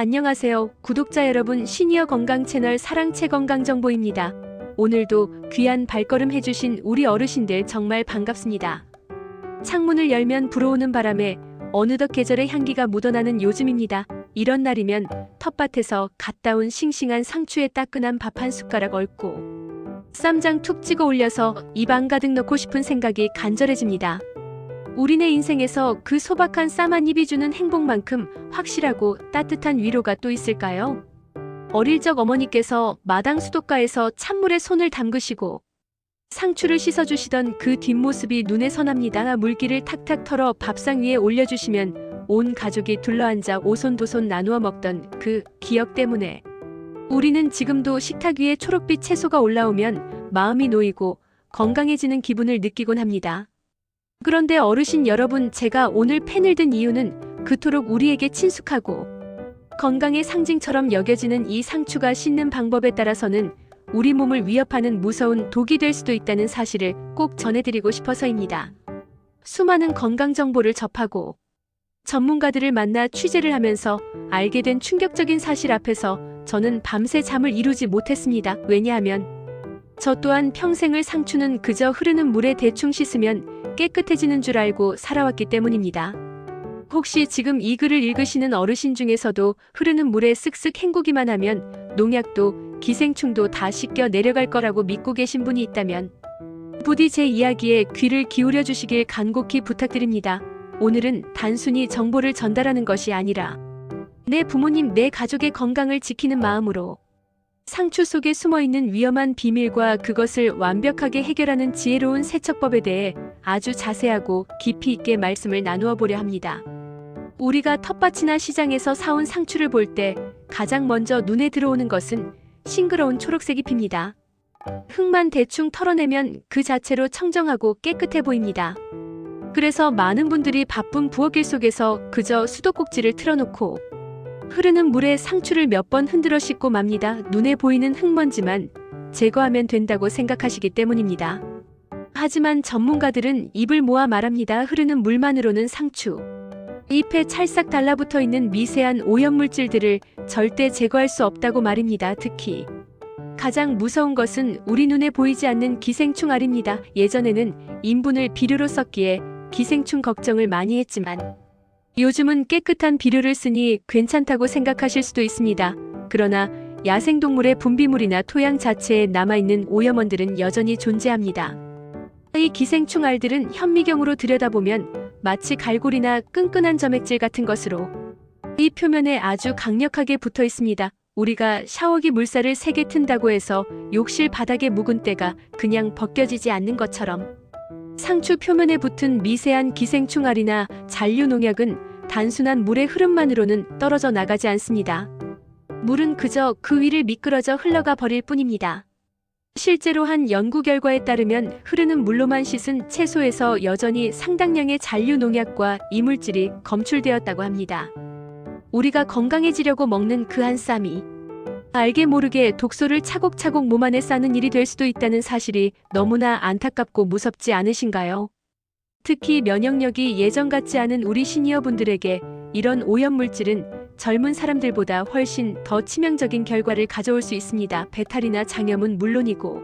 안녕하세요. 구독자 여러분, 시니어 건강 채널 사랑채 건강 정보입니다. 오늘도 귀한 발걸음 해주신 우리 어르신들 정말 반갑습니다. 창문을 열면 불어오는 바람에 어느덧 계절의 향기가 묻어나는 요즘입니다. 이런 날이면 텃밭에서 갓 따온 싱싱한 상추에 따끈한 밥 한 숟가락 얹고 쌈장 툭 찍어 올려서 입 안 가득 넣고 싶은 생각이 간절해집니다. 우리네 인생에서 그 소박한 쌈 한 입이 주는 행복만큼 확실하고 따뜻한 위로가 또 있을까요? 어릴 적 어머니께서 마당 수도가에서 찬물에 손을 담그시고 상추를 씻어주시던 그 뒷모습이 눈에 선합니다. 물기를 탁탁 털어 밥상 위에 올려주시면 온 가족이 둘러앉아 오손도손 나누어 먹던 그 기억 때문에 우리는 지금도 식탁 위에 초록빛 채소가 올라오면 마음이 놓이고 건강해지는 기분을 느끼곤 합니다. 그런데 어르신 여러분, 제가 오늘 펜을 든 이유는 그토록 우리에게 친숙하고 건강의 상징처럼 여겨지는 이 상추가 씻는 방법에 따라서는 우리 몸을 위협하는 무서운 독이 될 수도 있다는 사실을 꼭 전해드리고 싶어서입니다. 수많은 건강 정보를 접하고 전문가들을 만나 취재를 하면서 알게 된 충격적인 사실 앞에서 저는 밤새 잠을 이루지 못했습니다. 왜냐하면 저 또한 평생을 상추는 그저 흐르는 물에 대충 씻으면 깨끗해지는 줄 알고 살아왔기 때문입니다. 혹시 지금 이 글을 읽으시는 어르신 중에서도 흐르는 물에 쓱쓱 헹구기만 하면 농약도 기생충도 다 씻겨 내려갈 거라고 믿고 계신 분이 있다면 부디 제 이야기에 귀를 기울여 주시길 간곡히 부탁드립니다. 오늘은 단순히 정보를 전달하는 것이 아니라 내 부모님, 내 가족의 건강을 지키는 마음으로 상추 속에 숨어있는 위험한 비밀과 그것을 완벽하게 해결하는 지혜로운 세척법에 대해 아주 자세하고 깊이 있게 말씀을 나누어 보려 합니다. 우리가 텃밭이나 시장에서 사온 상추를 볼 때 가장 먼저 눈에 들어오는 것은 싱그러운 초록색 잎입니다. 흙만 대충 털어내면 그 자체로 청정하고 깨끗해 보입니다. 그래서 많은 분들이 바쁜 부엌일 속에서 그저 수도꼭지를 틀어놓고 흐르는 물에 상추를 몇 번 흔들어 씻고 맙니다. 눈에 보이는 흙먼지만 제거하면 된다고 생각하시기 때문입니다. 하지만 전문가들은 입을 모아 말합니다. 흐르는 물만으로는 상추 잎에 찰싹 달라붙어 있는 미세한 오염물질들을 절대 제거할 수 없다고 말입니다. 특히 가장 무서운 것은 우리 눈에 보이지 않는 기생충 알입니다. 예전에는 인분을 비료로 썼기에 기생충 걱정을 많이 했지만 요즘은 깨끗한 비료를 쓰니 괜찮다고 생각하실 수도 있습니다. 그러나 야생동물의 분비물이나 토양 자체에 남아있는 오염원들은 여전히 존재합니다. 이 기생충 알들은 현미경으로 들여다보면 마치 갈고리나 끈끈한 점액질 같은 것으로 이 표면에 아주 강력하게 붙어 있습니다. 우리가 샤워기 물살을 세게 튼다고 해서 욕실 바닥에 묵은 때가 그냥 벗겨지지 않는 것처럼 상추 표면에 붙은 미세한 기생충 알이나 잔류 농약은 단순한 물의 흐름만으로는 떨어져 나가지 않습니다. 물은 그저 그 위를 미끄러져 흘러가 버릴 뿐입니다. 실제로 한 연구 결과에 따르면 흐르는 물로만 씻은 채소에서 여전히 상당량의 잔류 농약과 이물질이 검출되었다고 합니다. 우리가 건강해지려고 먹는 그 한 쌈이 알게 모르게 독소를 차곡차곡 몸 안에 싸는 일이 될 수도 있다는 사실이 너무나 안타깝고 무섭지 않으신가요? 특히 면역력이 예전 같지 않은 우리 시니어분들에게 이런 오염물질은 젊은 사람들보다 훨씬 더 치명적인 결과를 가져올 수 있습니다. 배탈이나 장염은 물론이고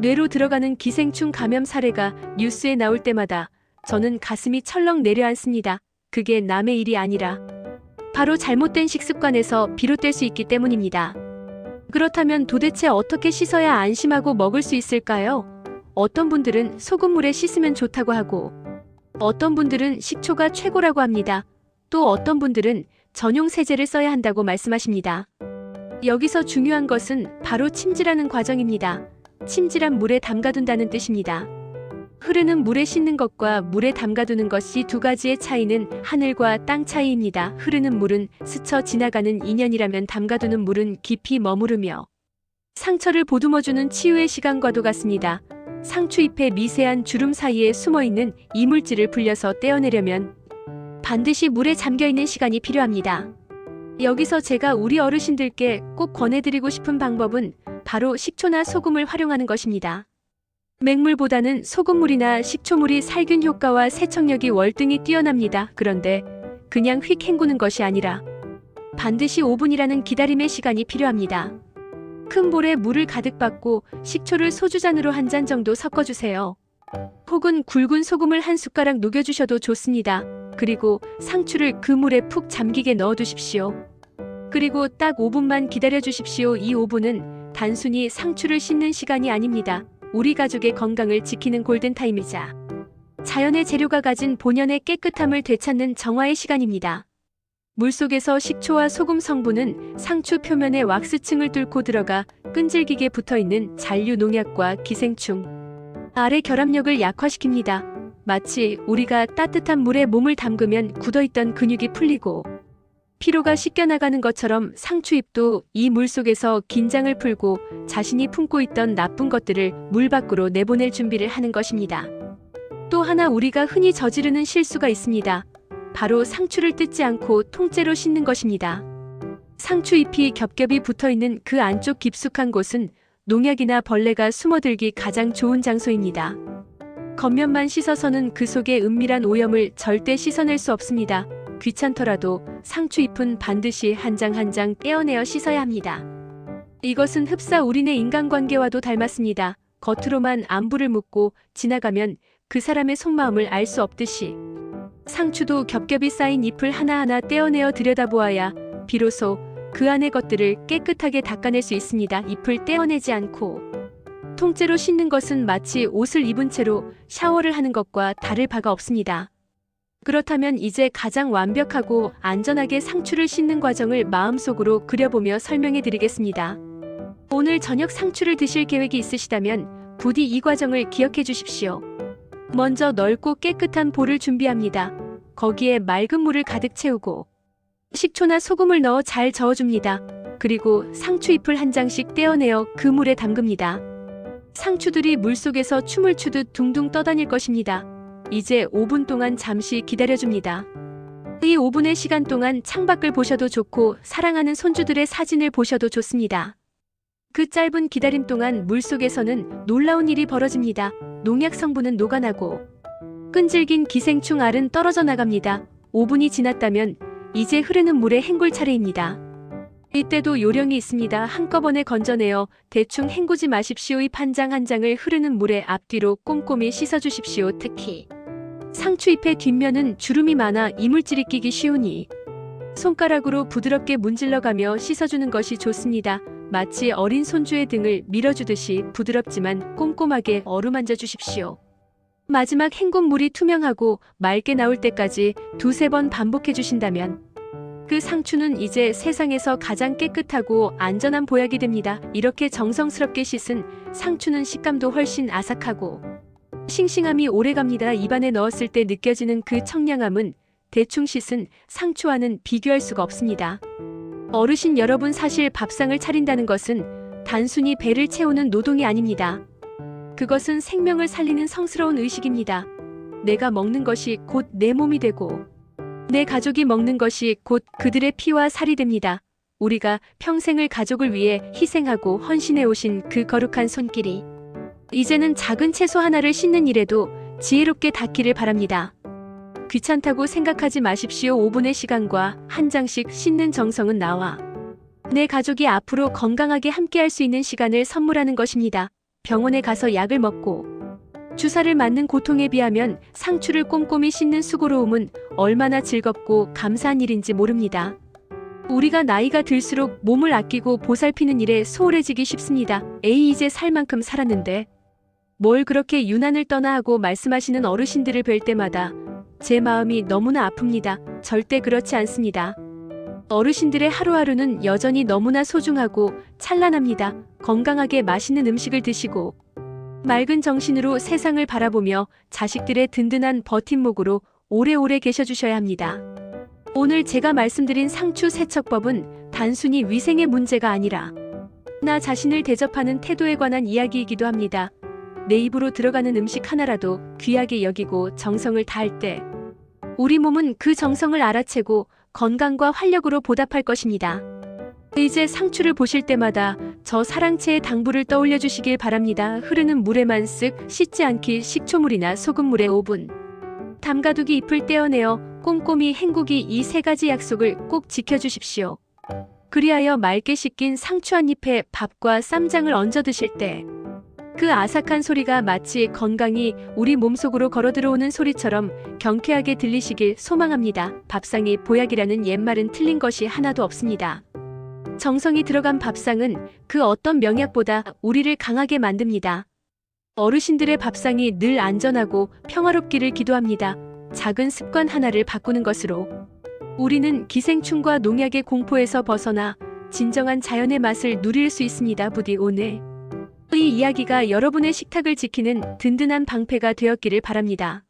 뇌로 들어가는 기생충 감염 사례가 뉴스에 나올 때마다 저는 가슴이 철렁 내려앉습니다. 그게 남의 일이 아니라 바로 잘못된 식습관에서 비롯될 수 있기 때문입니다. 그렇다면 도대체 어떻게 씻어야 안심하고 먹을 수 있을까요? 어떤 분들은 소금물에 씻으면 좋다고 하고 어떤 분들은 식초가 최고라고 합니다. 또 어떤 분들은 전용 세제를 써야 한다고 말씀하십니다. 여기서 중요한 것은 바로 침질하는 과정입니다. 침질한 물에 담가둔다는 뜻입니다. 흐르는 물에 씻는 것과 물에 담가두는 것이 두 가지의 차이는 하늘과 땅 차이입니다. 흐르는 물은 스쳐 지나가는 인연이라면 담가두는 물은 깊이 머무르며 상처를 보듬어주는 치유의 시간과도 같습니다. 상추잎의 미세한 주름 사이에 숨어있는 이물질을 불려서 떼어내려면 반드시 물에 잠겨있는 시간이 필요합니다. 여기서 제가 우리 어르신들께 꼭 권해드리고 싶은 방법은 바로 식초나 소금을 활용하는 것입니다. 맹물보다는 소금물이나 식초물이 살균 효과와 세척력이 월등히 뛰어납니다. 그런데 그냥 휙 헹구는 것이 아니라 반드시 5분이라는 기다림의 시간이 필요합니다. 큰 볼에 물을 가득 받고 식초를 소주잔으로 한 잔 정도 섞어주세요. 혹은 굵은 소금을 한 숟가락 녹여주셔도 좋습니다. 그리고 상추를 그 물에 푹 잠기게 넣어두십시오. 그리고 딱 5분만 기다려주십시오. 이 5분은 단순히 상추를 씻는 시간이 아닙니다. 우리 가족의 건강을 지키는 골든타임이자 자연의 재료가 가진 본연의 깨끗함을 되찾는 정화의 시간입니다. 물속에서 식초와 소금 성분은 상추 표면의 왁스층을 뚫고 들어가 끈질기게 붙어있는 잔류 농약과 기생충, 알의 결합력을 약화시킵니다. 마치 우리가 따뜻한 물에 몸을 담그면 굳어있던 근육이 풀리고 피로가 씻겨나가는 것처럼 상추잎도 이 물속에서 긴장을 풀고 자신이 품고 있던 나쁜 것들을 물 밖으로 내보낼 준비를 하는 것입니다. 또 하나 우리가 흔히 저지르는 실수가 있습니다. 바로 상추를 뜯지 않고 통째로 씻는 것입니다. 상추잎이 겹겹이 붙어있는 그 안쪽 깊숙한 곳은 농약이나 벌레가 숨어들기 가장 좋은 장소입니다. 겉면만 씻어서는 그 속의 은밀한 오염을 절대 씻어낼 수 없습니다. 귀찮더라도 상추잎은 반드시 한 장 한 장 떼어내어 씻어야 합니다. 이것은 흡사 우리네 인간관계와도 닮았습니다. 겉으로만 안부를 묻고 지나가면 그 사람의 속마음을 알 수 없듯이 상추도 겹겹이 쌓인 잎을 하나하나 떼어내어 들여다보아야 비로소 그 안의 것들을 깨끗하게 닦아낼 수 있습니다. 잎을 떼어내지 않고 통째로 씻는 것은 마치 옷을 입은 채로 샤워를 하는 것과 다를 바가 없습니다. 그렇다면 이제 가장 완벽하고 안전하게 상추를 씻는 과정을 마음속으로 그려보며 설명해 드리겠습니다. 오늘 저녁 상추를 드실 계획이 있으시다면 부디 이 과정을 기억해 주십시오. 먼저 넓고 깨끗한 볼을 준비합니다. 거기에 맑은 물을 가득 채우고 식초나 소금을 넣어 잘 저어줍니다. 그리고 상추잎을 한 장씩 떼어내어 그 물에 담급니다. 상추들이 물속에서 춤을 추듯 둥둥 떠다닐 것입니다. 이제 5분 동안 잠시 기다려줍니다. 이 5분의 시간 동안 창밖을 보셔도 좋고 사랑하는 손주들의 사진을 보셔도 좋습니다. 그 짧은 기다림 동안 물속에서는 놀라운 일이 벌어집니다. 농약 성분은 녹아나고 끈질긴 기생충 알은 떨어져 나갑니다. 5분이 지났다면 이제 흐르는 물에 헹굴 차례입니다. 이때도 요령이 있습니다. 한꺼번에 건져내어 대충 헹구지 마십시오. 잎 한 장 한 장을 흐르는 물에 앞뒤로 꼼꼼히 씻어주십시오. 특히 상추잎의 뒷면은 주름이 많아 이물질이 끼기 쉬우니 손가락으로 부드럽게 문질러가며 씻어주는 것이 좋습니다. 마치 어린 손주의 등을 밀어주듯이 부드럽지만 꼼꼼하게 어루만져 주십시오. 마지막 헹군 물이 투명하고 맑게 나올 때까지 두세 번 반복해 주신다면 그 상추는 이제 세상에서 가장 깨끗하고 안전한 보약이 됩니다. 이렇게 정성스럽게 씻은 상추는 식감도 훨씬 아삭하고 싱싱함이 오래갑니다. 입안에 넣었을 때 느껴지는 그 청량함은 대충 씻은 상추와는 비교할 수가 없습니다. 어르신 여러분, 사실 밥상을 차린다는 것은 단순히 배를 채우는 노동이 아닙니다. 그것은 생명을 살리는 성스러운 의식입니다. 내가 먹는 것이 곧 내 몸이 되고 내 가족이 먹는 것이 곧 그들의 피와 살이 됩니다. 우리가 평생을 가족을 위해 희생하고 헌신해 오신 그 거룩한 손길이 이제는 작은 채소 하나를 씻는 일에도 지혜롭게 닿기를 바랍니다. 귀찮다고 생각하지 마십시오. 5분의 시간과 한 장씩 씻는 정성은 나와 내 가족이 앞으로 건강하게 함께할 수 있는 시간을 선물하는 것입니다. 병원에 가서 약을 먹고 주사를 맞는 고통에 비하면 상추를 꼼꼼히 씻는 수고로움은 얼마나 즐겁고 감사한 일인지 모릅니다. 우리가 나이가 들수록 몸을 아끼고 보살피는 일에 소홀해지기 쉽습니다. 에이, 이제 살 만큼 살았는데 뭘 그렇게 유난을 떠나 하고 말씀하시는 어르신들을 뵐 때마다 제 마음이 너무나 아픕니다. 절대 그렇지 않습니다. 어르신들의 하루하루는 여전히 너무나 소중하고 찬란합니다. 건강하게 맛있는 음식을 드시고 맑은 정신으로 세상을 바라보며 자식들의 든든한 버팀목으로 오래오래 계셔주셔야 합니다. 오늘 제가 말씀드린 상추 세척법은 단순히 위생의 문제가 아니라 나 자신을 대접하는 태도에 관한 이야기이기도 합니다. 내 입으로 들어가는 음식 하나라도 귀하게 여기고 정성을 다할 때 우리 몸은 그 정성을 알아채고 건강과 활력으로 보답할 것입니다. 이제 상추를 보실 때마다 저 사랑채의 당부를 떠올려 주시길 바랍니다. 흐르는 물에만 쓱 씻지 않기, 식초물이나 소금물에 5분 담가두기, 잎을 떼어내어 꼼꼼히 헹구기, 이 세 가지 약속을 꼭 지켜주십시오. 그리하여 맑게 씻긴 상추 한 잎에 밥과 쌈장을 얹어 드실 때 그 아삭한 소리가 마치 건강이 우리 몸속으로 걸어 들어오는 소리처럼 경쾌하게 들리시길 소망합니다. 밥상이 보약이라는 옛말은 틀린 것이 하나도 없습니다. 정성이 들어간 밥상은 그 어떤 명약보다 우리를 강하게 만듭니다. 어르신들의 밥상이 늘 안전하고 평화롭기를 기도합니다. 작은 습관 하나를 바꾸는 것으로 우리는 기생충과 농약의 공포에서 벗어나 진정한 자연의 맛을 누릴 수 있습니다. 부디 오늘의 이야기가 여러분의 식탁을 지키는 든든한 방패가 되었기를 바랍니다.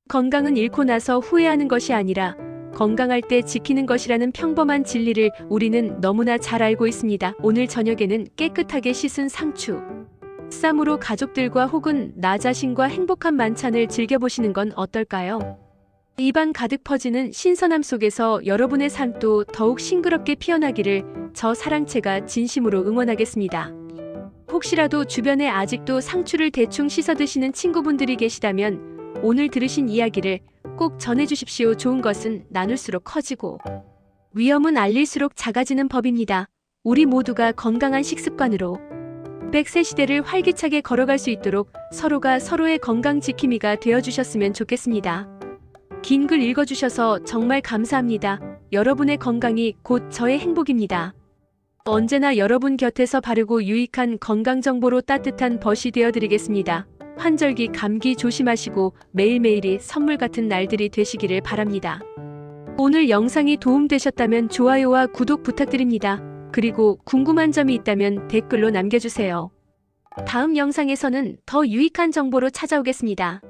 건강은 잃고 나서 후회하는 것이 아니라 건강할 때 지키는 것이라는 평범한 진리를 우리는 너무나 잘 알고 있습니다. 오늘 저녁에는 깨끗하게 씻은 상추 쌈으로 가족들과 혹은 나 자신과 행복한 만찬을 즐겨보시는 건 어떨까요? 입안 가득 퍼지는 신선함 속에서 여러분의 삶도 더욱 싱그럽게 피어나기를 저 사랑채가 진심으로 응원하겠습니다. 혹시라도 주변에 아직도 상추를 대충 씻어 드시는 친구분들이 계시다면 오늘 들으신 이야기를 꼭 전해주십시오. 좋은 것은 나눌수록 커지고 위험은 알릴수록 작아지는 법입니다. 우리 모두가 건강한 식습관으로 100세 시대를 활기차게 걸어갈 수 있도록 서로가 서로의 건강 지킴이가 되어주셨으면 좋겠습니다. 긴 글 읽어주셔서 정말 감사합니다. 여러분의 건강이 곧 저의 행복입니다. 언제나 여러분 곁에서 바르고 유익한 건강 정보로 따뜻한 벗이 되어드리겠습니다. 환절기 감기 조심하시고 매일매일이 선물 같은 날들이 되시기를 바랍니다. 오늘 영상이 도움되셨다면 좋아요와 구독 부탁드립니다. 그리고 궁금한 점이 있다면 댓글로 남겨주세요. 다음 영상에서는 더 유익한 정보로 찾아오겠습니다.